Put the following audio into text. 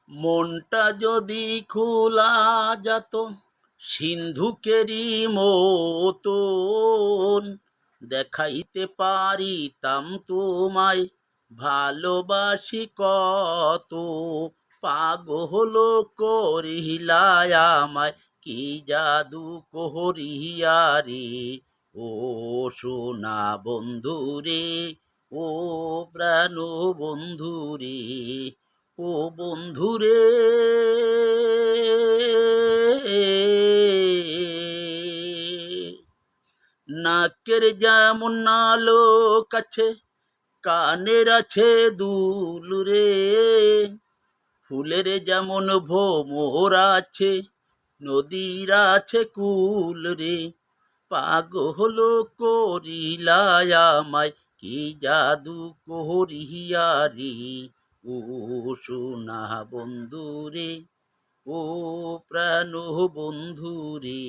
মনটা যদি খোলা যেত সিন্ধুকেরই মতন, দেখাইতে পারিতাম তোমায় ভালোবাসি কত। পাগল করিলায় আমায় কি জাদু করিয়া রে, ও সোনা বন্ধু রে, ও প্রাণ বন্ধু রে, ও বন্ধুরে। নাকের যেমন নালোক আছে, কানের আছে দুল রে, ফুলের যেমন ভোমর আছে, নদীর আছে কুল রে। পাগল করিলায় আমায় কি জাদু করিয়া রে, ও সোনা বন্ধু রে, ও প্রাণ বন্ধু রে।